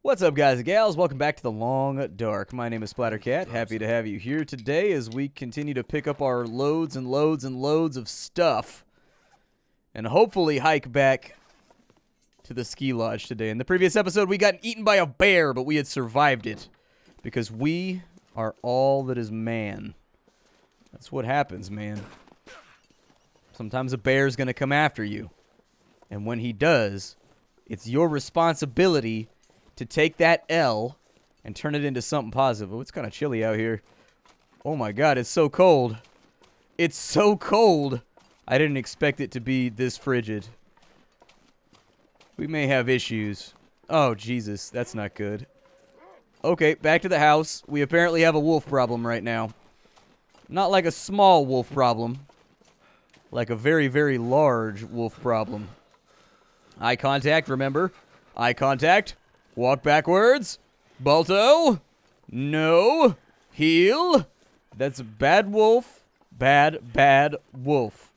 What's up, guys and gals? Welcome back to the Long Dark. My name is Splattercat. Happy to have you here today as we continue to pick up our loads and loads and loads of stuff and hopefully hike back to the ski lodge today. In the previous episode, we got eaten by a bear, but we had survived it because we are all that is man. That's what happens, man. Sometimes a bear's going to come after you, and when he does, it's your responsibility to take that L and turn it into something positive. Oh, it's kind of chilly out here. Oh my god, it's so cold. It's so cold. I didn't expect it to be this frigid. We may have issues. Oh, Jesus, that's not good. Okay, back to the house. We apparently have a wolf problem right now. Not like a small wolf problem. Like a very, very large wolf problem. Eye contact, remember? Eye contact. Walk backwards. Balto. No. Heel. That's a bad wolf. Bad wolf.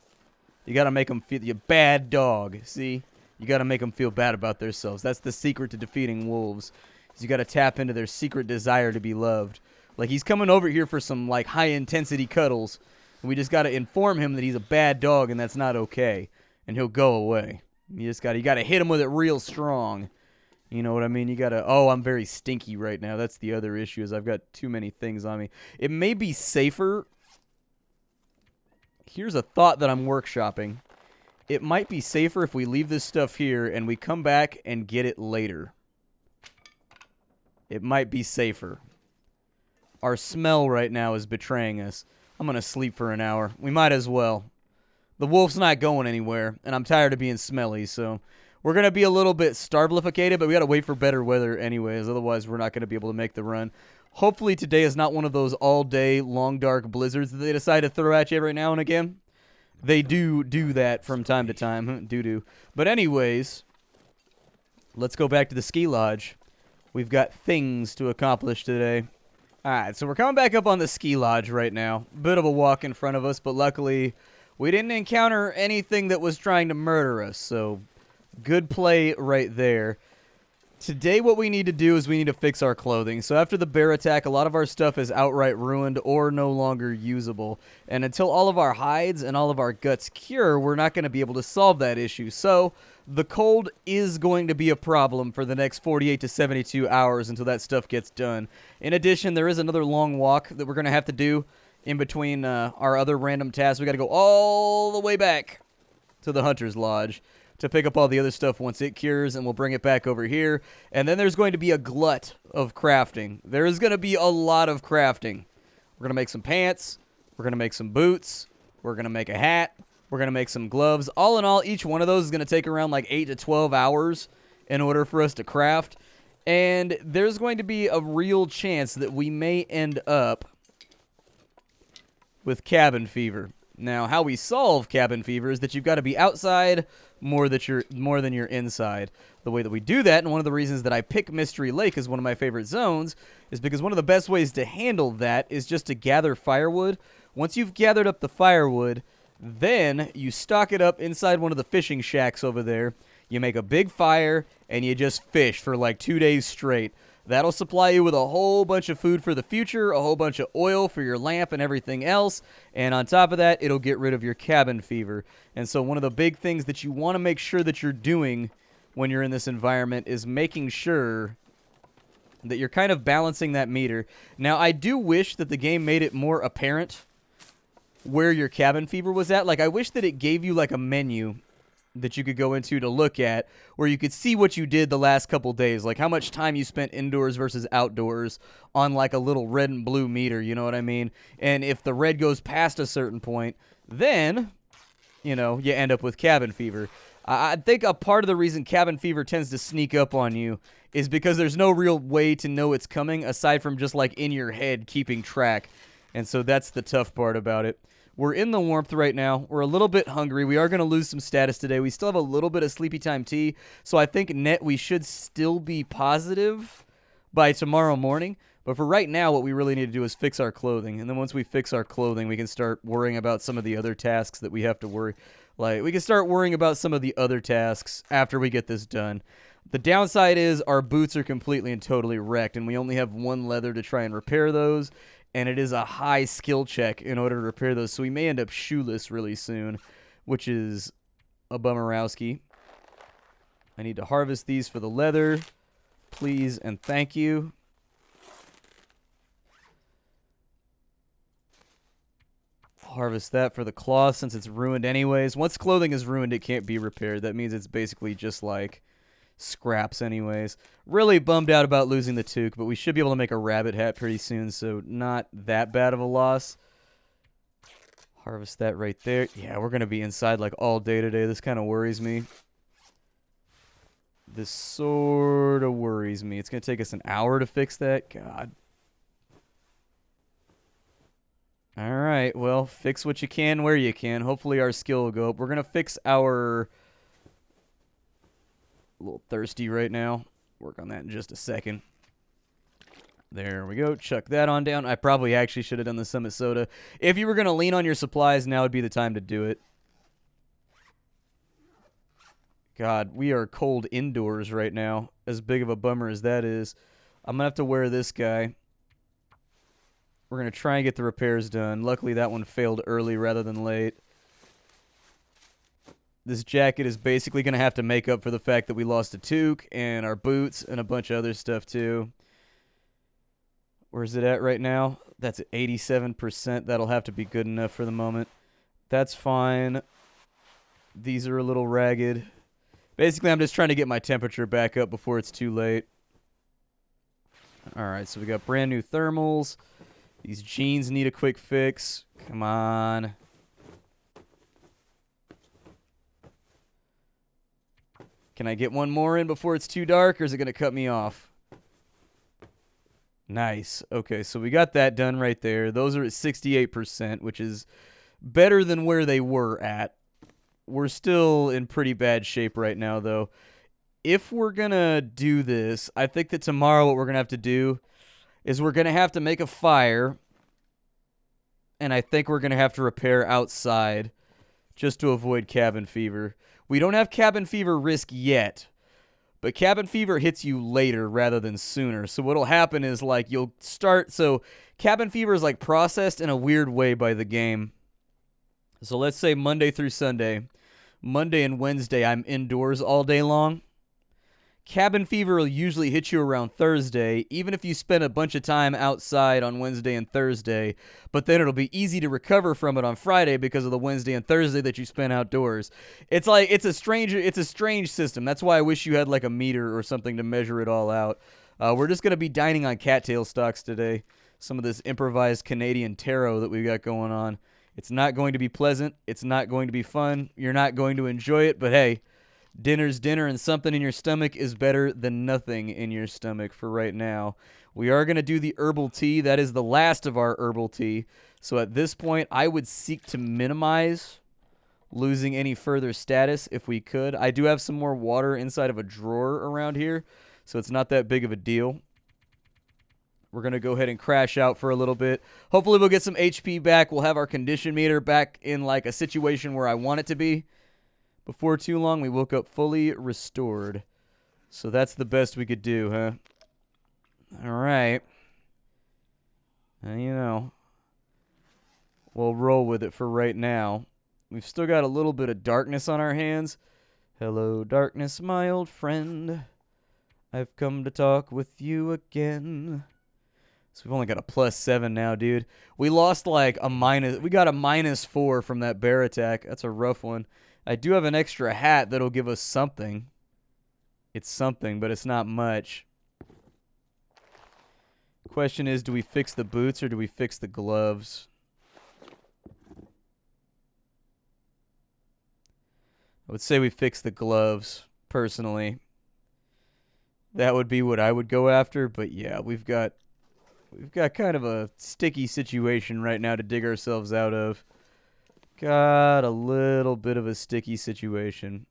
You gotta make them feel... You bad dog. See? You gotta make them feel bad about themselves. That's the secret to defeating wolves. Is you gotta tap into their secret desire to be loved. Like, he's coming over here for some, like, high-intensity cuddles. And we just gotta inform him that he's a bad dog and that's not okay. And he'll go away. You gotta hit him with it real strong. You know what I mean? You gotta... Oh, I'm very stinky right now. That's the other issue, is I've got too many things on me. It may be safer... Here's a thought that I'm workshopping. It might be safer if we leave this stuff here and we come back and get it later. It might be safer. Our smell right now is betraying us. I'm gonna sleep for an hour. We might as well. The wolf's not going anywhere, and I'm tired of being smelly, so... We're going to be a little bit starblificated, but we got to wait for better weather anyways. Otherwise, we're not going to be able to make the run. Hopefully, today is not one of those all-day, long, dark blizzards that they decide to throw at you every now and again. They do that from time to time. Do. But anyways, let's go back to the ski lodge. We've got things to accomplish today. Alright, so we're coming back up on the ski lodge right now. Bit of a walk in front of us, but luckily, we didn't encounter anything that was trying to murder us, so... Good play right there. Today what we need to do is we need to fix our clothing. So after the bear attack, a lot of our stuff is outright ruined or no longer usable. And until all of our hides and all of our guts cure, we're not going to be able to solve that issue. So the cold is going to be a problem for the next 48 to 72 hours until that stuff gets done. In addition, there is another long walk that we're going to have to do in between our other random tasks. We got to go all the way back to the Hunter's Lodge to pick up all the other stuff once it cures, and we'll bring it back over here. And then there's going to be a glut of crafting. There is going to be a lot of crafting. We're going to make some pants. We're going to make some boots. We're going to make a hat. We're going to make some gloves. All in all, each one of those is going to take around like 8 to 12 hours in order for us to craft. And there's going to be a real chance that we may end up with cabin fever. Now, how we solve cabin fever is that you've got to be outside more than you're inside. The way that we do that, and one of the reasons that I pick Mystery Lake as one of my favorite zones, is because one of the best ways to handle that is just to gather firewood. Once you've gathered up the firewood, then you stock it up inside one of the fishing shacks over there. You make a big fire, and you just fish for like 2 days straight. That'll supply you with a whole bunch of food for the future, a whole bunch of oil for your lamp and everything else, and on top of that, it'll get rid of your cabin fever. And so one of the big things that you want to make sure that you're doing when you're in this environment is making sure that you're kind of balancing that meter. Now, I do wish that the game made it more apparent where your cabin fever was at. Like, I wish that it gave you like a menu that you could go into to look at, where you could see what you did the last couple days, like how much time you spent indoors versus outdoors on like a little red and blue meter, you know what I mean? And if the red goes past a certain point, then, you know, you end up with cabin fever. I think a part of the reason cabin fever tends to sneak up on you is because there's no real way to know it's coming aside from just like in your head keeping track. And so that's the tough part about it. We're in the warmth right now. We're a little bit hungry. We are going to lose some status today. We still have a little bit of sleepy time tea. So I think net we should still be positive by tomorrow morning. But for right now, what we really need to do is fix our clothing. And then once we fix our clothing, we can start worrying about some of the other tasks that we have to worry. Like, we can start worrying about some of the other tasks after we get this done. The downside is our boots are completely and totally wrecked, and we only have one leather to try and repair those, and it is a high skill check in order to repair those, so we may end up shoeless really soon, which is a bummerowski. I need to harvest these for the leather, please and thank you. Harvest that for the cloth since it's ruined anyways. Once clothing is ruined, it can't be repaired. That means it's basically just like scraps anyways. Really bummed out about losing the toque, but we should be able to make a rabbit hat pretty soon, so not that bad of a loss. Harvest that right there. Yeah, we're going to be inside like all day today. This kind of worries me. This sort of worries me. It's going to take us an hour to fix that. God. All right, well, fix what you can where you can. Hopefully our skill will go up. We're going to fix our... A little thirsty right now. Work on that in just a second. There we go. Chuck that on down. I probably actually should have done the Summit Soda. If you were going to lean on your supplies, now would be the time to do it. God, we are cold indoors right now. As big of a bummer as that is. I'm going to have to wear this guy. We're going to try and get the repairs done. Luckily, that one failed early rather than late. This jacket is basically going to have to make up for the fact that we lost a toque and our boots and a bunch of other stuff, too. Where's it at right now? That's at 87%. That'll have to be good enough for the moment. That's fine. These are a little ragged. Basically, I'm just trying to get my temperature back up before it's too late. All right, so we got brand new thermals. These jeans need a quick fix. Come on. Can I get one more in before it's too dark, or is it going to cut me off? Nice. Okay, so we got that done right there. Those are at 68%, which is better than where they were at. We're still in pretty bad shape right now, though. If we're going to do this, I think that tomorrow what we're going to have to do is we're going to have to make a fire, and I think we're going to have to repair outside just to avoid cabin fever. We don't have cabin fever risk yet, but cabin fever hits you later rather than sooner. So what'll happen is like you'll start, so cabin fever is like processed in a weird way by the game. So let's say Monday through Sunday, Monday and Wednesday I'm indoors all day long. Cabin fever will usually hit you around Thursday, even if you spend a bunch of time outside on Wednesday and Thursday, but then it'll be easy to recover from it on Friday because of the Wednesday and Thursday that you spent outdoors. It's like, it's a strange system. That's why I wish you had like a meter or something to measure it all out. We're just going to be dining on cattail stalks today. Some of this improvised Canadian taro that we got going on. It's not going to be pleasant. It's not going to be fun. You're not going to enjoy it, but hey, dinner's dinner, and something in your stomach is better than nothing in your stomach for right now. We are going to do the herbal tea. That is the last of our herbal tea. So at this point, I would seek to minimize losing any further status if we could. I do have some more water inside of a drawer around here, so it's not that big of a deal. We're going to go ahead and crash out for a little bit. Hopefully we'll get some HP back. We'll have our condition meter back in like a situation where I want it to be. Before too long, we woke up fully restored. So that's the best we could do, huh? All right. You know, we'll roll with it for right now. We've still got a little bit of darkness on our hands. Hello, darkness, my old friend. I've come to talk with you again. So we've only got a +7 now, dude. We lost like a minus. We got a -4 from that bear attack. That's a rough one. I do have an extra hat that'll give us something. It's something, but it's not much. Question is, do we fix the boots or do we fix the gloves? I would say we fix the gloves, personally. That would be what I would go after, but yeah, we've got kind of a sticky situation right now to dig ourselves out of. Got a little bit of a sticky situation.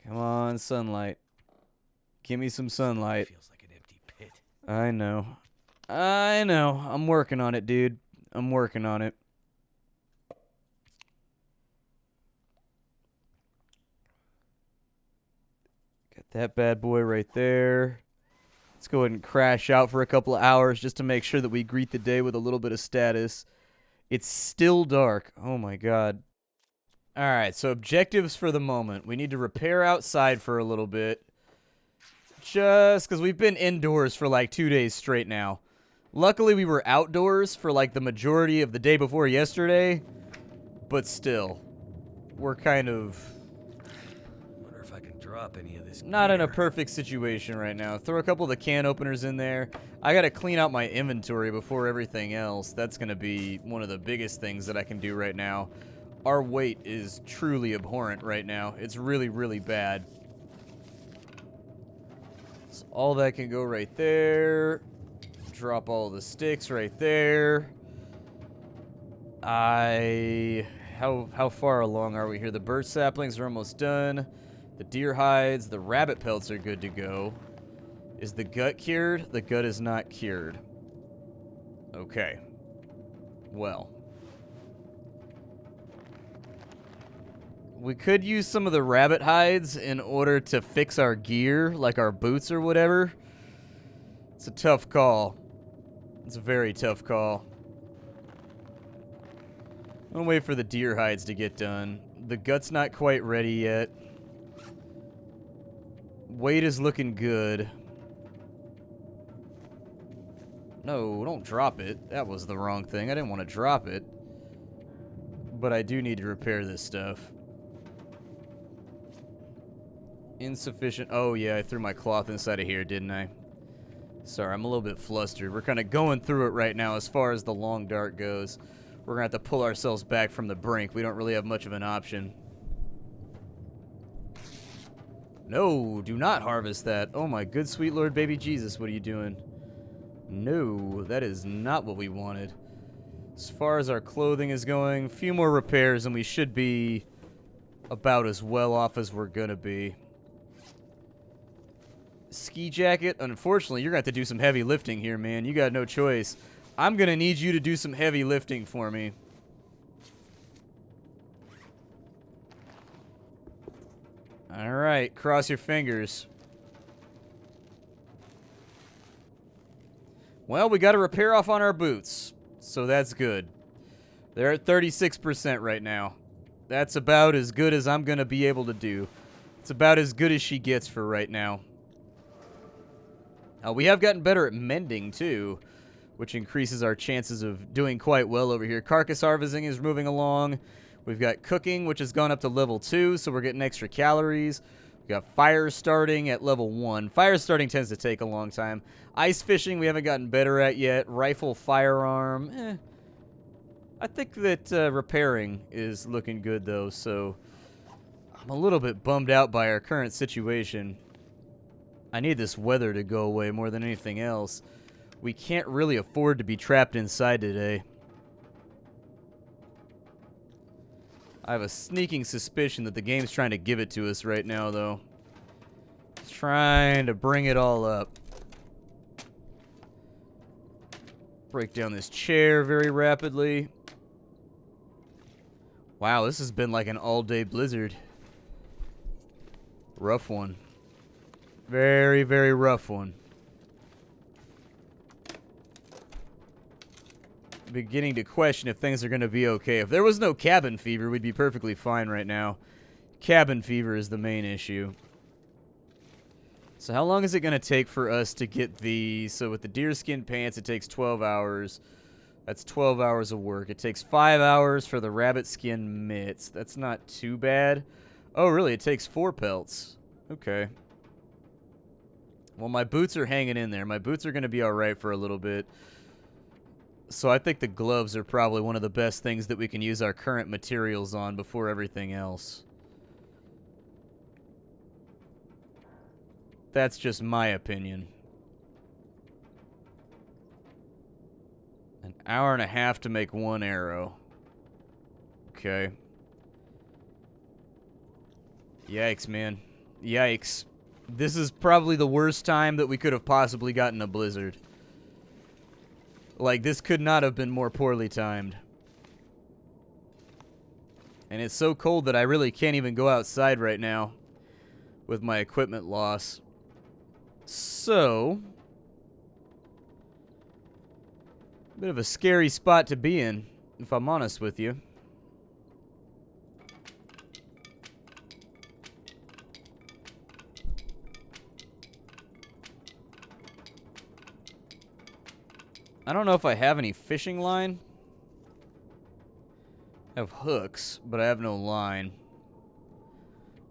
Come on, sunlight. Give me some sunlight. Feels like an empty pit. I know. I'm working on it, dude. I'm working on it. Got that bad boy right there. Let's go ahead and crash out for a couple of hours just to make sure that we greet the day with a little bit of status. It's still dark. Oh my god. Alright, so objectives for the moment. We need to repair outside for a little bit. Just because we've been indoors for like 2 days straight now. Luckily, we were outdoors for like the majority of the day before yesterday. But still, we're kind of... Wonder if I can drop any of this not in a gear. perfect situation right now. Throw a couple of the can openers in there. I gotta clean out my inventory before everything else. That's gonna be one of the biggest things that I can do right now. Our weight is truly abhorrent right now. It's really, really bad. So all that can go right there. Drop all the sticks right there. How far along are we here? The birch saplings are almost done. The deer hides, the rabbit pelts are good to go. Is the gut cured? The gut is not cured. Okay. Well. We could use some of the rabbit hides in order to fix our gear, like our boots or whatever. It's a tough call. It's a very tough call. I'm gonna wait for the deer hides to get done. The gut's not quite ready yet. Weight is looking good. No, don't drop it. That was the wrong thing. I didn't want to drop it. But I do need to repair this stuff. Insufficient. Oh, yeah, I threw my cloth inside of here, didn't I? Sorry, I'm a little bit flustered. We're kind of going through it right now as far as the long dark goes. We're going to have to pull ourselves back from the brink. We don't really have much of an option. No, do not harvest that. Oh, my good sweet Lord baby Jesus, what are you doing? No, that is not what we wanted. As far as our clothing is going, a few more repairs and we should be about as well off as we're going to be. Ski jacket, unfortunately, you're going to have to do some heavy lifting here, man. You got no choice. I'm going to need you to do some heavy lifting for me. All right, cross your fingers. Well, we got to repair off on our boots, so that's good. They're at 36% right now. That's about as good as I'm going to be able to do. It's about as good as she gets for right now. We have gotten better at mending, too, which increases our chances of doing quite well over here. Carcass harvesting is moving along. We've got cooking, which has gone up to level 2, so we're getting extra calories. We've got fire starting at level 1. Fire starting tends to take a long time. Ice fishing we haven't gotten better at yet. Rifle, firearm, I think that repairing is looking good, though, so I'm a little bit bummed out by our current situation. I need this weather to go away more than anything else. We can't really afford to be trapped inside today. I have a sneaking suspicion that the game's trying to give it to us right now, though. It's trying to bring it all up. Break down this chair very rapidly. Wow, this has been like an all-day blizzard. Rough one. Very, very rough one. Beginning to question if things are going to be okay. If there was no cabin fever, we'd be perfectly fine right now. Cabin fever is the main issue. So how long is it going to take for us to get the... So with the deerskin pants, it takes 12 hours. That's 12 hours of work. It takes 5 hours for the rabbit skin mitts. That's not too bad. Oh, really? It takes 4 pelts. Okay. Well, my boots are hanging in there. My boots are going to be all right for a little bit. So I think the gloves are probably one of the best things that we can use our current materials on before everything else. That's just my opinion. An hour and a half to make 1 arrow. Okay. Yikes, man. Yikes. This is probably the worst time that we could have possibly gotten a blizzard. Like, this could not have been more poorly timed. And it's so cold that I really can't even go outside right now. with my equipment loss. So, a bit of a scary spot to be in, if I'm honest with you. I don't know if I have any fishing line. I have hooks, but I have no line.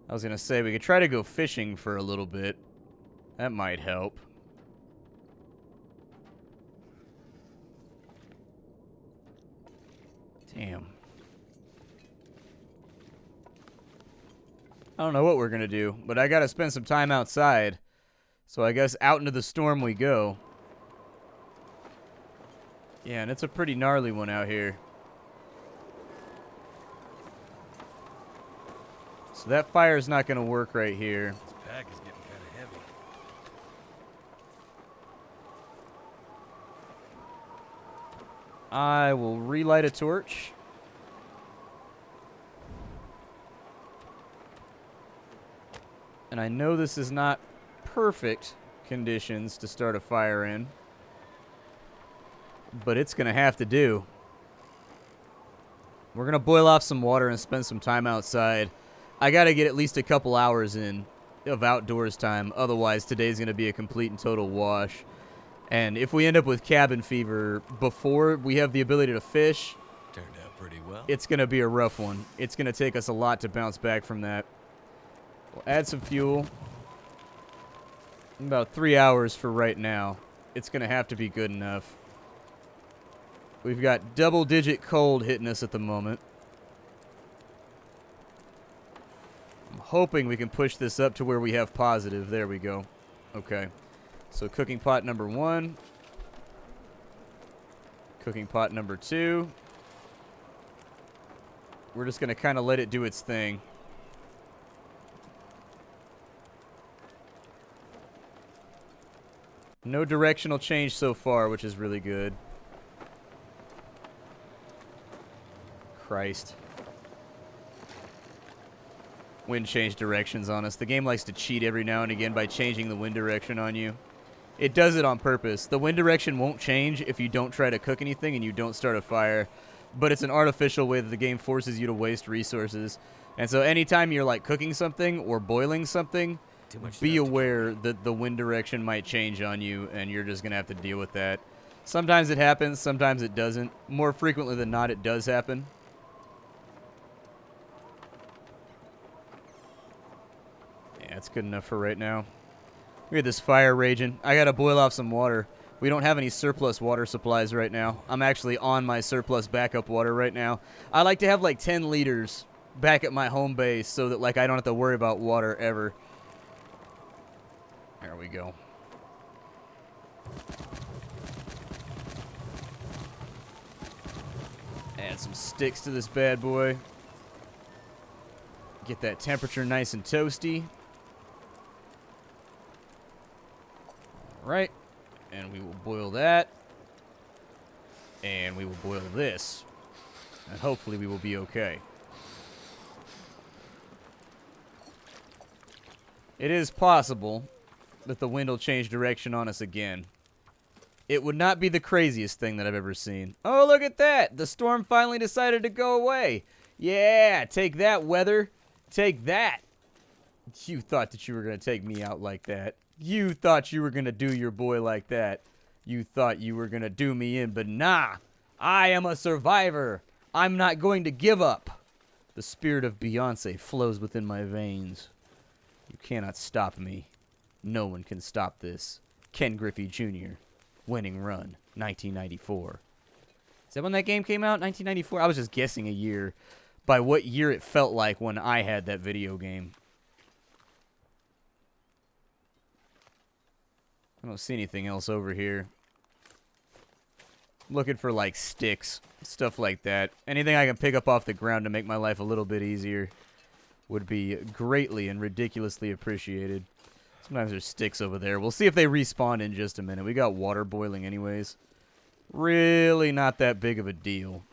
I was gonna say, we could try to go fishing for a little bit. That might help. Damn. I don't know what we're gonna do, but I gotta spend some time outside. So I guess out into the storm we go. Yeah, and it's a pretty gnarly one out here. So that fire's not gonna work right here. This pack is getting kind of heavy. I will relight a torch. And I know this is not perfect conditions to start a fire in, but it's going to have to do. We're going to boil off some water and spend some time outside. I got to get at least a couple hours in of outdoors time. Otherwise, today's going to be a complete and total wash. And if we end up with cabin fever before we have the ability to fish, Turned out pretty well. it's going to be a rough one. It's going to take us a lot to bounce back from that. We'll add some fuel. About 3 hours for right now. It's going to have to be good enough. We've got double-digit cold hitting us at the moment. I'm hoping we can push this up to where we have positive. There we go. Okay. So cooking pot number 1. Cooking pot number 2. We're just going to kind of let it do its thing. No directional change so far, which is really good. Christ. Wind change directions on us. The game likes to cheat every now and again by changing the wind direction on you. It does it on purpose. The wind direction won't change if you don't try to cook anything and you don't start a fire. But it's an artificial way that the game forces you to waste resources. And so anytime you're like cooking something or boiling something, be aware that the wind direction might change on you and you're just going to have to deal with that. Sometimes it happens, sometimes it doesn't. More frequently than not, it does happen. Yeah, it's good enough for right now. We got this fire raging. I got to boil off some water. We don't have any surplus water supplies right now. I'm actually on my surplus backup water right now. I like to have like 10 liters back at my home base so that like I don't have to worry about water ever. There we go. Add some sticks to this bad boy. Get that temperature nice and toasty. Alright. And we will boil that. And we will boil this. And hopefully we will be okay. It is possible that the wind will change direction on us again. It would not be the craziest thing that I've ever seen. Oh, look at that! The storm finally decided to go away. Yeah, take that, weather. Take that. You thought that you were going to take me out like that. You thought you were going to do your boy like that. You thought you were going to do me in, but nah. I am a survivor. I'm not going to give up. The spirit of Beyonce flows within my veins. You cannot stop me. No one can stop this. Ken Griffey Jr. Winning Run, 1994. Is that when that game came out? 1994? I was just guessing a year by what year it felt like when I had that video game. I don't see anything else over here. Looking for like sticks, stuff like that. Anything I can pick up off the ground to make my life a little bit easier would be greatly and ridiculously appreciated. Sometimes there's sticks over there. We'll see if they respawn in just a minute. We got water boiling anyways. Really not that big of a deal.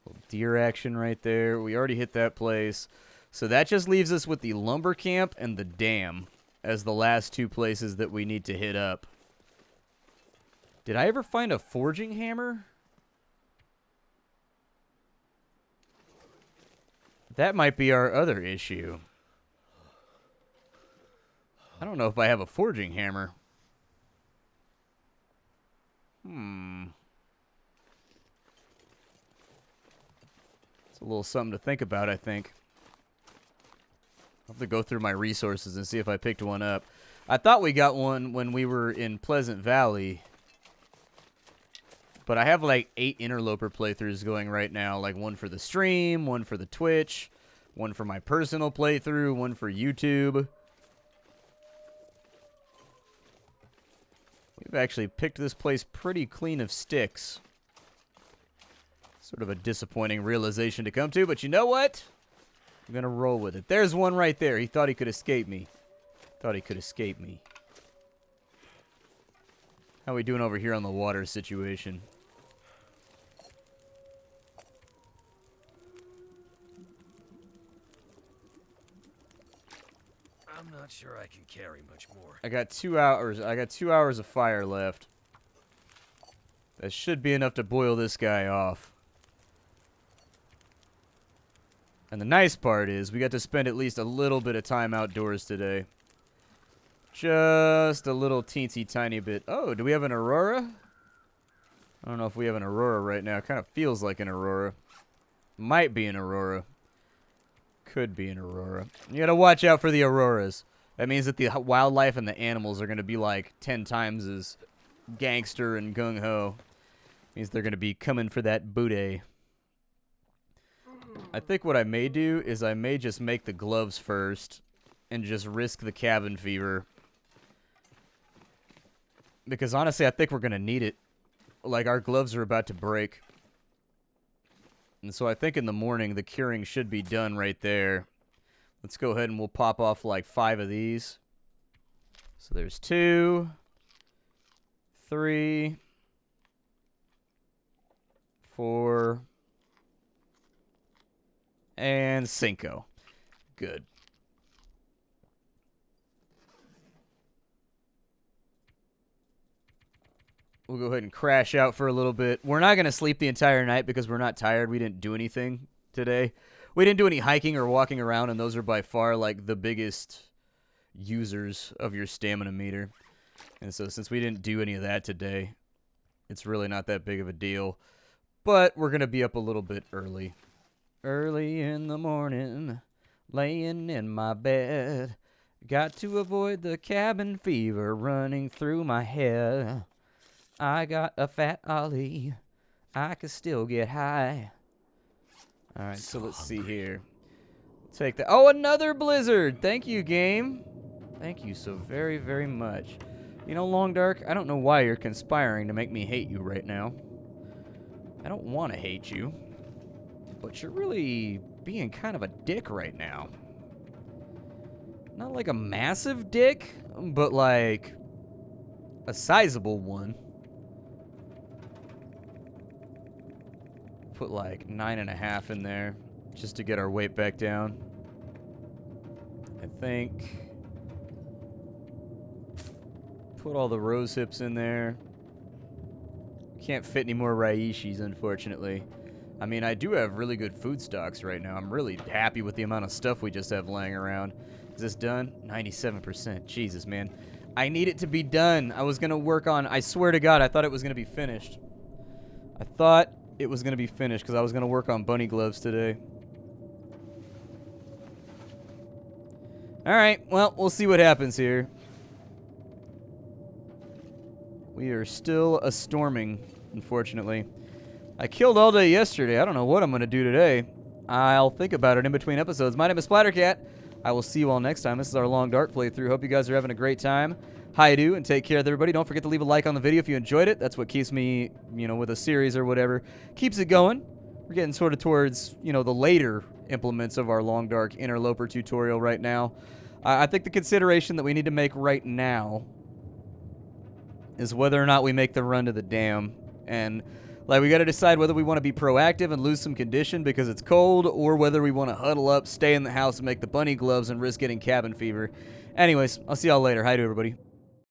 Little deer action right there. We already hit that place. So that just leaves us with the lumber camp and the dam as the last two places that we need to hit up. Did I ever find a forging hammer? That might be our other issue. I don't know if I have a forging hammer. It's a little something to think about, I think. I'll have to go through my resources and see if I picked one up. I thought we got one when we were in Pleasant Valley. But I have like 8 Interloper playthroughs going right now. Like one for the stream, one for the Twitch, one for my personal playthrough, one for YouTube. We've actually picked this place pretty clean of sticks. Sort of a disappointing realization to come to, but you know what? I'm going to roll with it. There's one right there. He thought he could escape me. Thought he could escape me. How we doing over here on the water situation? I'm not sure I can carry much more. I got 2 hours. I got 2 hours of fire left. That should be enough to boil this guy off. And the nice part is we got to spend at least a little bit of time outdoors today. Just a little teensy tiny bit. Oh, do we have an aurora? I don't know if we have an aurora right now. It kind of feels like an aurora. Might be an aurora. Could be an aurora. You gotta watch out for the auroras. That means that the wildlife and the animals are gonna be like 10 times as gangster and gung-ho. Means they're gonna be coming for that booty. I think what I may do is I may just make the gloves first and just risk the cabin fever. Because honestly, I think we're gonna need it. Like, our gloves are about to break. And so I think in the morning, the curing should be done right there. Let's go ahead and we'll pop off like 5 of these. So there's 2, 3, 4, and 5. Good. We'll go ahead and crash out for a little bit. We're not going to sleep the entire night because we're not tired. We didn't do anything today. We didn't do any hiking or walking around, and those are by far like the biggest users of your stamina meter. And so since we didn't do any of that today, it's really not that big of a deal. But we're going to be up a little bit early. Early in the morning, laying in my bed. Got to avoid the cabin fever running through my head. I got a fat ollie. I can still get high. All right, so let's see here. Take that. Oh, another blizzard. Thank you, game. Thank you so very, very much. You know, Long Dark, I don't know why you're conspiring to make me hate you right now. I don't want to hate you. But you're really being kind of a dick right now. Not like a massive dick, but like a sizable one. Put like 9.5 in there just to get our weight back down. I think. Put all the rose hips in there. Can't fit any more Raishis, unfortunately. I mean, I do have really good food stocks right now. I'm really happy with the amount of stuff we just have laying around. Is this done? 97%. Jesus, man. I need it to be done. I was going to work on... I swear to God, I thought it was going to be finished. I thought it was going to be finished because I was going to work on bunny gloves today. All right. Well, we'll see what happens here. We are still a-storming, unfortunately. I killed all day yesterday. I don't know what I'm going to do today. I'll think about it in between episodes. My name is Splattercat. I will see you all next time. This is our Long Dark playthrough. Hope you guys are having a great time. Hi-do, and take care of everybody. Don't forget to leave a like on the video if you enjoyed it. That's what keeps me, you know, with a series or whatever. Keeps it going. We're getting sort of towards, you know, the later implements of our Long Dark Interloper tutorial right now. I think the consideration that we need to make right now is whether or not we make the run to the dam. And Like, we got to decide whether we want to be proactive and lose some condition because it's cold, or whether we want to huddle up, stay in the house, and make the bunny gloves and risk getting cabin fever. Anyways, I'll see y'all later. Hi to everybody.